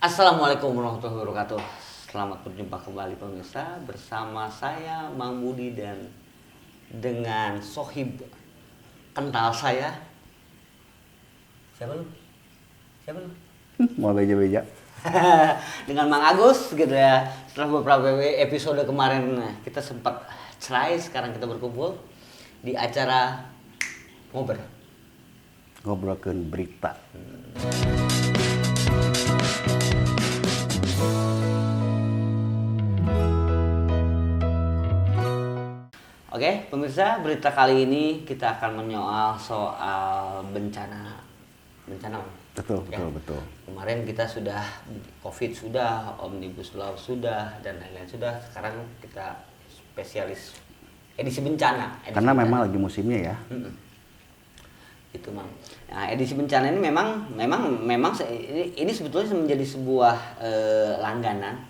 Assalamualaikum warahmatullahi wabarakatuh. Selamat berjumpa kembali pemirsa bersama saya Mang Budi dan dengan sohib kental saya. Siapa lu? Siapa lu? Mau beja-beja. Dengan Mang Agus gitu ya. Setelah beberapa episode kemarin kita sempat cerai, sekarang kita berkumpul di acara Ngobrolkeun berita. Oke, pemirsa, berita kali ini kita akan menyoal soal bencana. Bencana. Betul. Kemarin kita sudah COVID sudah, Omnibus Law sudah, dan lain-lain sudah. Sekarang kita spesialis edisi bencana. Karena memang lagi musimnya ya. Itu Mang. Nah, edisi bencana ini memang ini sebetulnya menjadi sebuah langganan.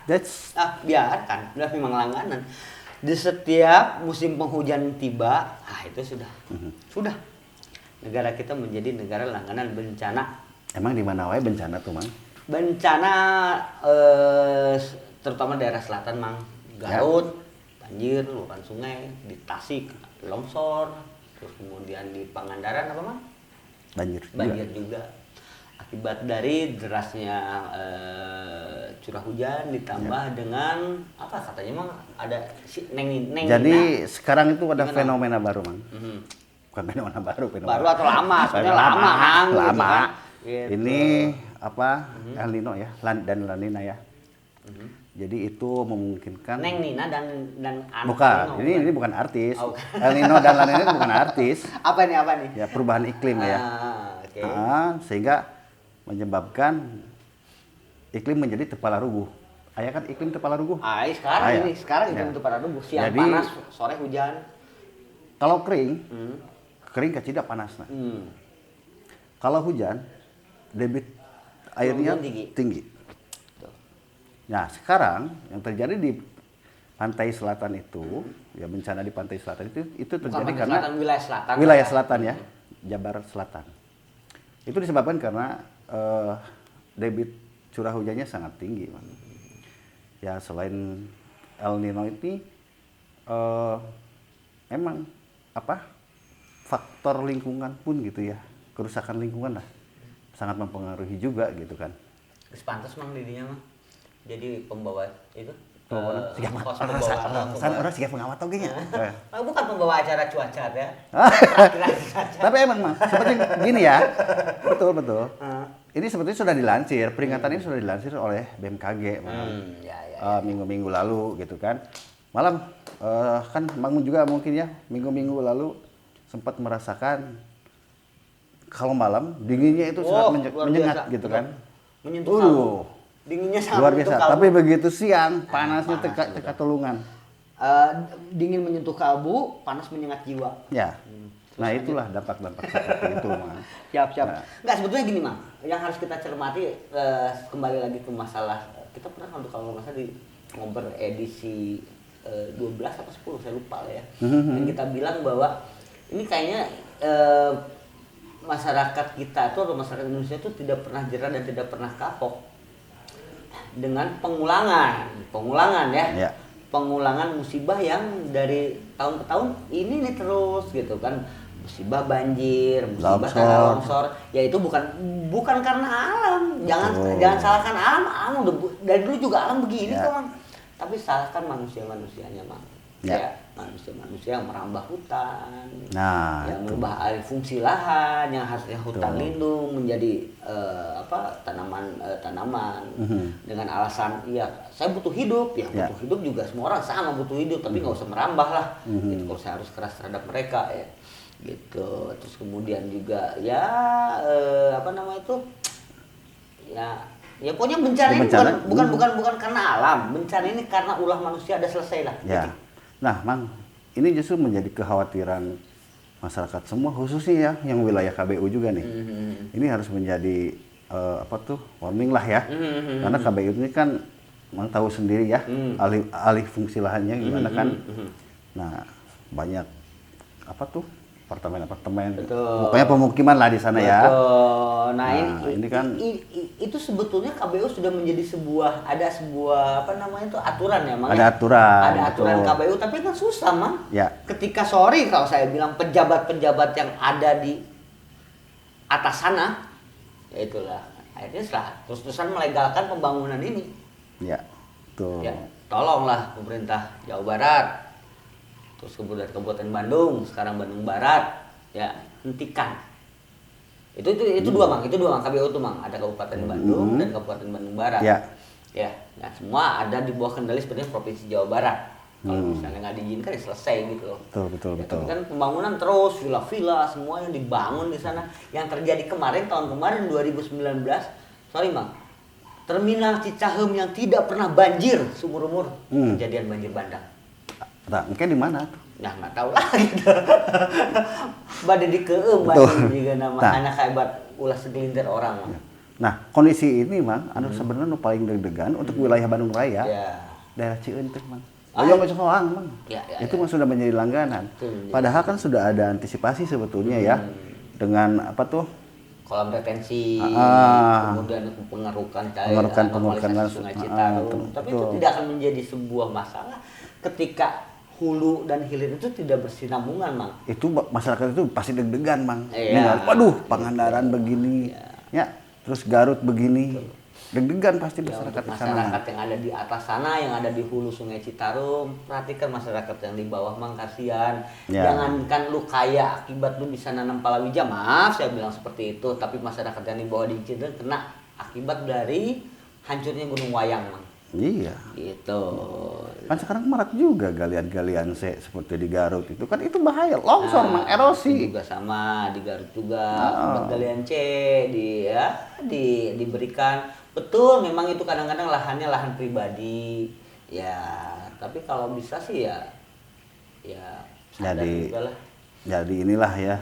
That's Biarkan, udah memang langganan. Di setiap musim penghujan tiba, itu sudah. Negara kita menjadi negara langganan bencana. emang di mana wae bencana tuh, Mang? Bencana terutama daerah selatan, Mang. Garut, banjir, luapan sungai, di Tasik longsor, terus kemudian di Pangandaran apa, Mang? Banjir juga. Akibat dari derasnya curah hujan ditambah dengan apa katanya Mang, ada si neng. Jadi sekarang itu ada Gimana? fenomena baru, Mang. Bukan fenomena baru. Baru atau lama? Sebenarnya lama, Mang. Lama. Gitu kan. Gitu. Ini apa? El Nino ya, dan La Nina ya. Jadi itu memungkinkan. Neng Nina dan anak Bukan, Nino, ini bukan artis. Oh. El Nino dan La Nina itu bukan artis. Apa nih? Ya, perubahan iklim ya. Oke. Sehingga menyebabkan iklim menjadi kepala rubuh. Aya kan iklim kepala rubuh. Sekarang Ya. itu pada rubuh. Siang Jadi, panas, sore hujan. Kalau kering kecida panasnya. Kalau hujan, debit airnya Hujan tinggi. Tuh. Nah, sekarang yang terjadi di pantai selatan itu, ya bencana di pantai selatan itu Bukan terjadi pantai karena selatan, wilayah selatan. wilayah selatan ya, Jabar Selatan. Itu disebabkan karena debit curah hujannya sangat tinggi, Mang. Ya selain El Nino ini memang faktor lingkungan pun gitu ya, kerusakan lingkungan lah sangat mempengaruhi juga gitu kan. Terus pantas Mang didinya Mang. Jadi pembawa itu. Orang siga pengamat oge nya. Bukan pembawa acara cuaca ya. Tapi emang Mang, seperti gini ya. Betul. Ini sebetulnya sudah dilansir, peringatan ini sudah dilansir oleh BMKG, Mang. Minggu-minggu lalu gitu kan. Malam kan Mang juga mungkin ya minggu-minggu lalu sempat merasakan kalau malam dinginnya itu sangat menyengat gitu kan. Menyentuh kalbu. Dinginnya sangat Luar biasa. kalbu. Tapi begitu siang panasnya teka tulungan. Dingin menyentuh kalbu, panas menyengat jiwa. Ya. Nah, itulah dampak-dampak seperti itu, Mang. Siap. Nah. Enggak, sebetulnya gini, Mang. Yang harus kita cermati kembali lagi ke masalah kita pernah kalau nggak salah di ngobrol edisi 12 atau 10 saya lupa lah ya. Dan kita bilang bahwa ini kayaknya masyarakat kita itu atau masyarakat Indonesia itu tidak pernah jerah dan tidak pernah kapok dengan pengulangan ya. Ya. Pengulangan musibah yang dari tahun ke tahun ini nih terus gitu kan. Musibah banjir, musibah karena longsor, ya itu bukan karena alam. Jangan salahkan alam udah dari dulu juga alam begini kok, Mang. Tapi salahkan manusianya, Mang. Ya, manusia yang merambah hutan. Yang merubah alih fungsi lahan yang harusnya hutan lindung menjadi tanaman dengan alasan saya butuh hidup, butuh hidup juga semua orang sama butuh hidup, tapi nggak usah merambah lah. Gitu, kalau saya harus keras terhadap mereka ya. Gitu. Terus kemudian juga pokoknya bencana ini bukan karena alam, bencana ini karena ulah manusia, ada selesai lah. Ya. Nah, Mang, ini justru menjadi kekhawatiran masyarakat semua, khususnya ya yang wilayah KBU juga nih. Ini harus menjadi warning lah ya. Karena KBU ini kan Mang tahu sendiri ya, alih fungsi lahannya gimana kan. Nah, banyak apartemen. Betul. Pokoknya pemukiman lah di sana ya. Betul. Nah, ini kan itu sebetulnya KBU sudah menjadi sebuah apa namanya itu aturan ya, Mang. Ada aturan. Ada aturan KBU, tapi kan susah, Mang. Ya. Ketika sorry kalau saya bilang pejabat-pejabat yang ada di atas sana, ya itulah akhirnya terus-terusan melegalkan pembangunan ini. Ya. Tuh. Ya, tolonglah pemerintah Jawa Barat, terus kemudian Kabupaten Bandung, sekarang Bandung Barat, ya hentikan. Itu dua Mang, KBU itu Mang, ada Kabupaten Bandung dan Kabupaten Bandung Barat. Ya. Ya, nah semua ada di bawah kendali sebenarnya Provinsi Jawa Barat. Kalau misalnya nggak diizinkan ya selesai gitu loh. Betul. Tapi kan pembangunan terus, villa-villa semuanya dibangun di sana. Yang terjadi tahun kemarin 2019, sorry Mang, Terminal Cicahem yang tidak pernah banjir seumur-umur kejadian banjir bandang. Nah, mungkin di mana tuh? Nah, nggak tahu lah gitu. Badai di keem, badai juga nama anak hebat ulah segelintir orang. Mang. Nah, kondisi ini Mang, anu sebenarnya nu paling deg-degan untuk wilayah Bandung Raya. Ya. Daerah Cieunteuh Mang. Oyong Soang Mang. Ya, itu Mang sudah menjadi langganan. Padahal kan sudah ada antisipasi sebetulnya ya. Dengan apa tuh? Kolam retensi, kemudian pengerukan normalisasi Sungai Citarum. Tapi itu tidak akan menjadi sebuah masalah ketika hulu dan hilir itu tidak bersinambungan, Mang. Itu masyarakat itu pasti deg-degan, Mang. Iya. Waduh, Pangandaran begini. Ya, terus Garut begini. Deg-degan pasti masyarakat di sana. Masyarakat yang ada di atas sana, yang ada di hulu Sungai Citarum, perhatikan masyarakat yang di bawah, Mang, kasihan. Ya. Jangankan lu kaya akibat lu bisa nanam palawija, maaf saya bilang seperti itu, tapi masyarakat yang di bawah di Cileuneuh kena akibat dari hancurnya Gunung Wayang, Mang. Iya. Gitu. Kan sekarang marak juga galian-galian seperti di Garut itu kan itu bahaya, longsor Mang, erosi. Juga sama di Garut juga, buat galian C diberikan. Betul, memang itu kadang-kadang lahannya lahan pribadi. Ya, tapi kalau bisa sih ya sadar juga lah. Jadi inilah ya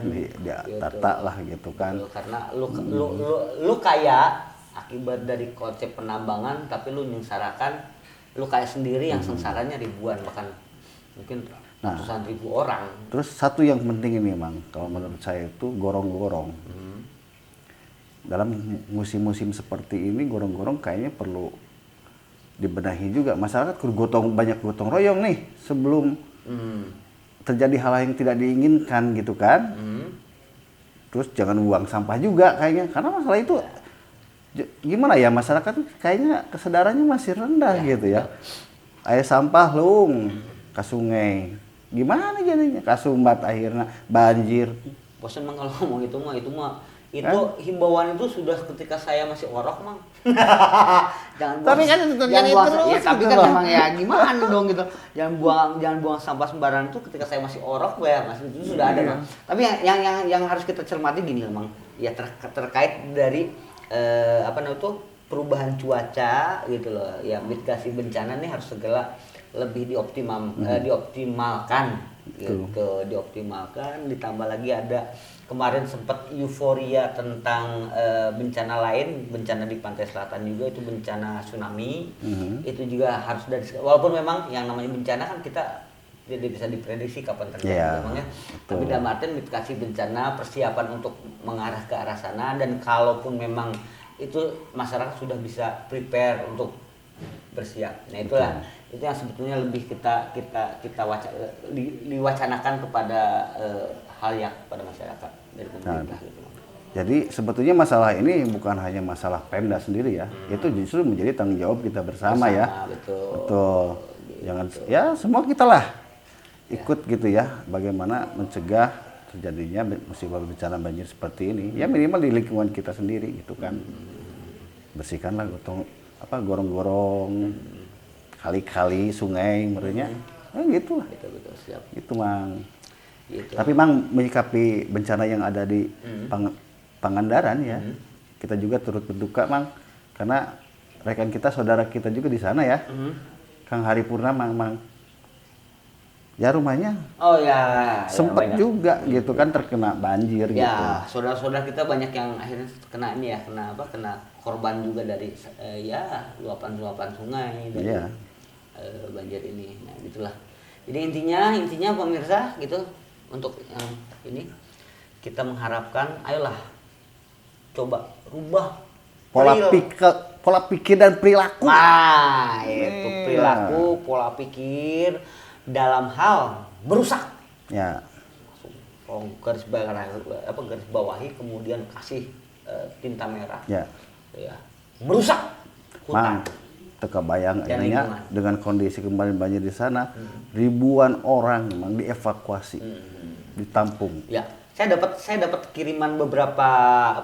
tata lah gitu kan. Betul, karena lu kaya akibat dari konsep penambangan, tapi lu nyengsarakan, lu kaya sendiri yang sengsaranya ribuan, bahkan mungkin ratusan ribu orang. Terus satu yang penting ini Mang, kalau menurut saya itu gorong-gorong. Dalam musim-musim seperti ini gorong-gorong kayaknya perlu dibenahi juga. Masyarakat banyak gotong royong nih sebelum terjadi hal yang tidak diinginkan gitu kan. Terus jangan buang sampah juga kayaknya, karena masalah itu gimana ya, masyarakat kayaknya kesadarannya masih rendah gitu ya. Air sampah lung ke sungai, gimana jadinya kasumbat akhirnya banjir. Bosan Mang kalau ngomong itu mah himbauan itu sudah ketika saya masih orok, Mang. Jangan buang, tapi kan itu terjadi terus. Ya, tapi gitu kan loh. memang ya gimana dong gitu. Jangan buang sampah sembarangan itu ketika saya masih orok, ya Mas. Itu sudah ada, Mang. Tapi yang harus kita cermati gini, Mang. Ya terkait dari perubahan cuaca gitu loh. Ya mitigasi bencana nih harus segera lebih dioptimalkan gitu, dioptimalkan. Ditambah lagi ada kemarin sempat euforia tentang bencana lain, bencana di pantai selatan juga, itu bencana tsunami. Itu juga harus walaupun memang yang namanya bencana kan kita tidak bisa diprediksi kapan terjadi memangnya. Tapi dalam artian mitigasi bencana, persiapan untuk mengarah ke arah sana, dan kalaupun memang itu masyarakat sudah bisa prepare untuk bersiap. Nah itulah itu yang sebetulnya lebih kita diwacanakan kepada hal kepada masyarakat dari pemerintah. Gitu. Jadi sebetulnya masalah ini bukan hanya masalah Pemda sendiri ya, itu justru menjadi tanggung jawab kita bersama ya. Betul. Jangan ya semua kita lah ikut gitu ya, bagaimana mencegah terjadinya musibah bencana banjir seperti ini. Ya minimal di lingkungan kita sendiri gitu kan. Bersihkanlah gorong-gorong, kali-kali, sungai, menurutnya. Gitu lah. Betul, siap. Itu Mang. Gitu. Tapi Mang menyikapi bencana yang ada di Pangandaran ya, kita juga turut berduka Mang, karena rekan kita, saudara kita juga di sana ya, Kang Hari Purnama Mang. Ya rumahnya sempat juga gitu kan terkena banjir gitu. Ya, saudara-saudara kita banyak yang akhirnya kena ini ya, kena korban juga dari luapan sungai dari banjir ini. Nah, gitulah. Jadi intinya pemirsa gitu untuk ini kita mengharapkan, ayolah coba rubah pola pikir dan perilaku. Nah, itu perilaku, pola pikir dalam hal merusak. Ya. Garis bawahi kemudian kasih tinta merah. Ya. Ya. Merusak hutan. Teka bayang Dan adanya dengan kondisi kemarin banjir di sana, ribuan orang memang dievakuasi, ditampung. Ya, saya dapat kiriman beberapa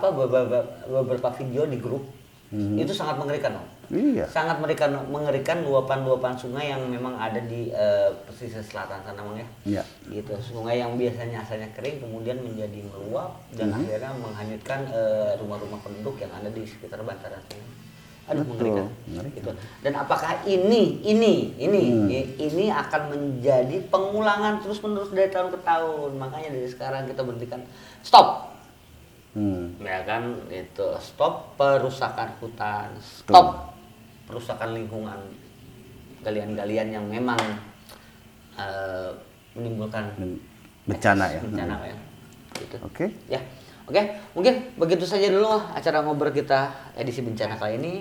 video di grup. Itu sangat mengerikan, Om. Iya. Sangat mengerikan luapan-luapan sungai yang memang ada di pesisir selatan sana, Bang ya. Iya. Gitu. Sungai yang biasanya asalnya kering kemudian menjadi meluap dan akhirnya menghanyutkan rumah-rumah penduduk yang ada di sekitar bantaran sungai. Aduh, mengerikan. Gitu. Dan apakah ini akan menjadi pengulangan terus-menerus dari tahun ke tahun? Makanya dari sekarang kita berhentikan, stop. Ya kan, itu stop perusakan hutan, stop perusakan lingkungan, galian-galian yang memang menimbulkan bencana ya. ya. Gitu. Oke. Ya. Oke, mungkin begitu saja dulu acara ngobrol kita edisi bencana kali ini.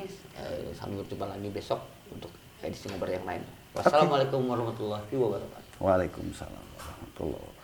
Sampai berjumpa lagi besok untuk edisi ngobrol yang lain. Wassalamualaikum warahmatullahi wabarakatuh. Waalaikumsalam warahmatullahi wabarakatuh.